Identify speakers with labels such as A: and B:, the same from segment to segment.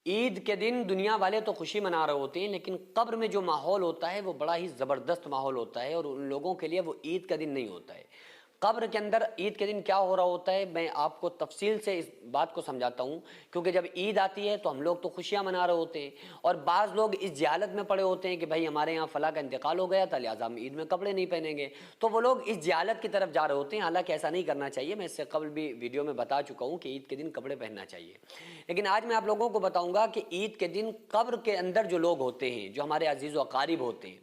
A: عید کے دن دنیا والے تو خوشی منا رہے ہوتے ہیں، لیکن قبر میں جو ماحول ہوتا ہے وہ بڑا ہی زبردست ماحول ہوتا ہے، اور ان لوگوں کے لیے وہ عید کا دن نہیں ہوتا ہے۔ قبر کے اندر عید کے دن کیا ہو رہا ہوتا ہے، میں آپ کو تفصیل سے اس بات کو سمجھاتا ہوں، کیونکہ جب عید آتی ہے تو ہم لوگ تو خوشیاں منا رہے ہوتے ہیں، اور بعض لوگ اس جہالت میں پڑے ہوتے ہیں کہ بھائی ہمارے یہاں فلاں کا انتقال ہو گیا تھا لہٰذا ہم عید میں کپڑے نہیں پہنیں گے، تو وہ لوگ اس جہالت کی طرف جا رہے ہوتے ہیں۔ حالانکہ ایسا نہیں کرنا چاہیے، میں اس سے قبل بھی ویڈیو میں بتا چکا ہوں کہ عید کے دن کپڑے پہننا چاہیے، لیکن آج میں آپ لوگوں کو بتاؤں گا کہ عید کے دن قبر کے اندر جو لوگ ہوتے ہیں، جو ہمارے عزیز و اقارب ہوتے ہیں،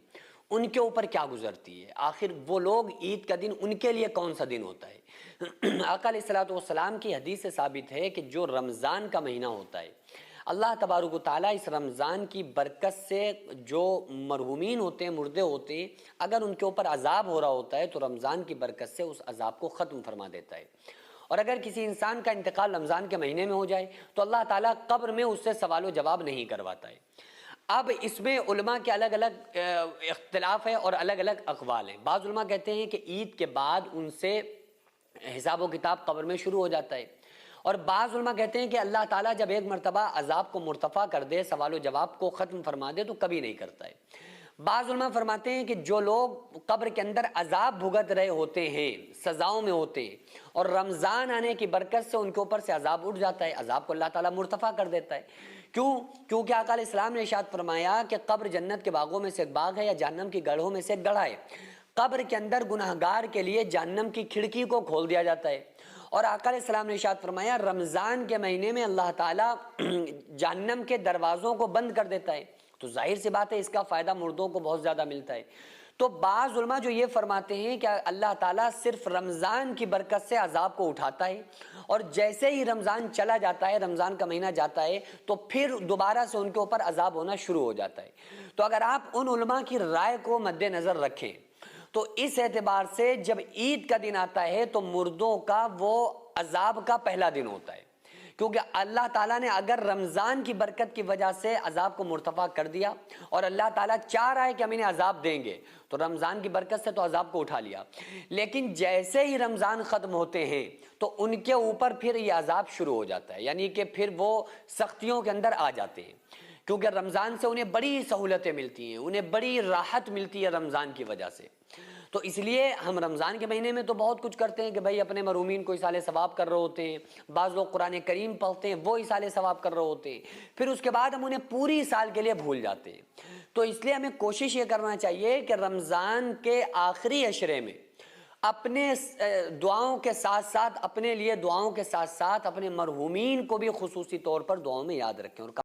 A: ان کے اوپر کیا گزرتی ہے، آخر وہ لوگ عید کا دن ان کے لیے کون سا دن ہوتا ہے۔ آقا علیہ الصلوۃ والسلام کی حدیث سے ثابت ہے کہ جو رمضان کا مہینہ ہوتا ہے، اللہ تبارک و تعالیٰ اس رمضان کی برکت سے جو مرحومین ہوتے ہیں، مردے ہوتے ہیں، اگر ان کے اوپر عذاب ہو رہا ہوتا ہے تو رمضان کی برکت سے اس عذاب کو ختم فرما دیتا ہے، اور اگر کسی انسان کا انتقال رمضان کے مہینے میں ہو جائے تو اللہ تعالیٰ قبر میں اس سے سوال و جواب نہیں کرواتا ہے۔ اب اس میں علماء کے الگ الگ اختلاف ہے اور الگ الگ اقوال ہیں۔ بعض علماء کہتے ہیں کہ عید کے بعد ان سے حساب و کتاب قبر میں شروع ہو جاتا ہے، اور بعض علماء کہتے ہیں کہ اللہ تعالیٰ جب ایک مرتبہ عذاب کو مرتفع کر دے، سوال و جواب کو ختم فرما دے تو کبھی نہیں کرتا ہے۔ بعض علماء فرماتے ہیں کہ جو لوگ قبر کے اندر عذاب بھگت رہے ہوتے ہیں، سزاؤں میں ہوتے ہیں، اور رمضان آنے کی برکت سے ان کے اوپر سے عذاب اٹھ جاتا ہے، عذاب کو اللہ تعالیٰ مرتفع کر دیتا ہے۔ کیونکہ آقا علیہ السلام نے ارشاد فرمایا کہ قبر جنت کے باغوں میں سے ایک باغ ہے یا جہنم کی گڑھوں میں سے ایک گڑھا ہے۔ قبر کے اندر گناہگار کے لیے جہنم کی کھڑکی کو کھول دیا جاتا ہے، اور آقا علیہ السلام نے ارشاد فرمایا رمضان کے مہینے میں اللہ تعالیٰ جہنم کے دروازوں کو بند کر دیتا ہے، تو ظاہر سی بات ہے اس کا فائدہ مردوں کو بہت زیادہ ملتا ہے۔ تو بعض علماء جو یہ فرماتے ہیں کہ اللہ تعالیٰ صرف رمضان کی برکت سے عذاب کو اٹھاتا ہے، اور جیسے ہی رمضان چلا جاتا ہے، رمضان کا مہینہ جاتا ہے، تو پھر دوبارہ سے ان کے اوپر عذاب ہونا شروع ہو جاتا ہے۔ تو اگر آپ ان علماء کی رائے کو مد نظر رکھیں تو اس اعتبار سے جب عید کا دن آتا ہے تو مردوں کا وہ عذاب کا پہلا دن ہوتا ہے، کیونکہ اللہ تعالیٰ نے اگر رمضان کی برکت کی وجہ سے عذاب کو مرتفع کر دیا، اور اللہ تعالیٰ چاہ رہا ہے کہ ہم انہیں عذاب دیں گے، تو رمضان کی برکت سے تو عذاب کو اٹھا لیا، لیکن جیسے ہی رمضان ختم ہوتے ہیں تو ان کے اوپر پھر یہ عذاب شروع ہو جاتا ہے، یعنی کہ پھر وہ سختیوں کے اندر آ جاتے ہیں، کیونکہ رمضان سے انہیں بڑی سہولتیں ملتی ہیں، انہیں بڑی راحت ملتی ہے رمضان کی وجہ سے۔ تو اس لیے ہم رمضان کے مہینے میں تو بہت کچھ کرتے ہیں کہ بھائی اپنے مرحومین کو ایصال ثواب کر رہے ہوتے ہیں، بعض لوگ قرآن کریم پڑھتے ہیں وہ ایصال ثواب کر رہے ہوتے ہیں، پھر اس کے بعد ہم انہیں پوری سال کے لیے بھول جاتے ہیں۔ تو اس لیے ہمیں کوشش یہ کرنا چاہیے کہ رمضان کے آخری عشرے میں اپنے دعاؤں کے ساتھ ساتھ، اپنے لیے دعاؤں کے ساتھ ساتھ اپنے مرحومین کو بھی خصوصی طور پر دعاؤں میں یاد رکھیں، اور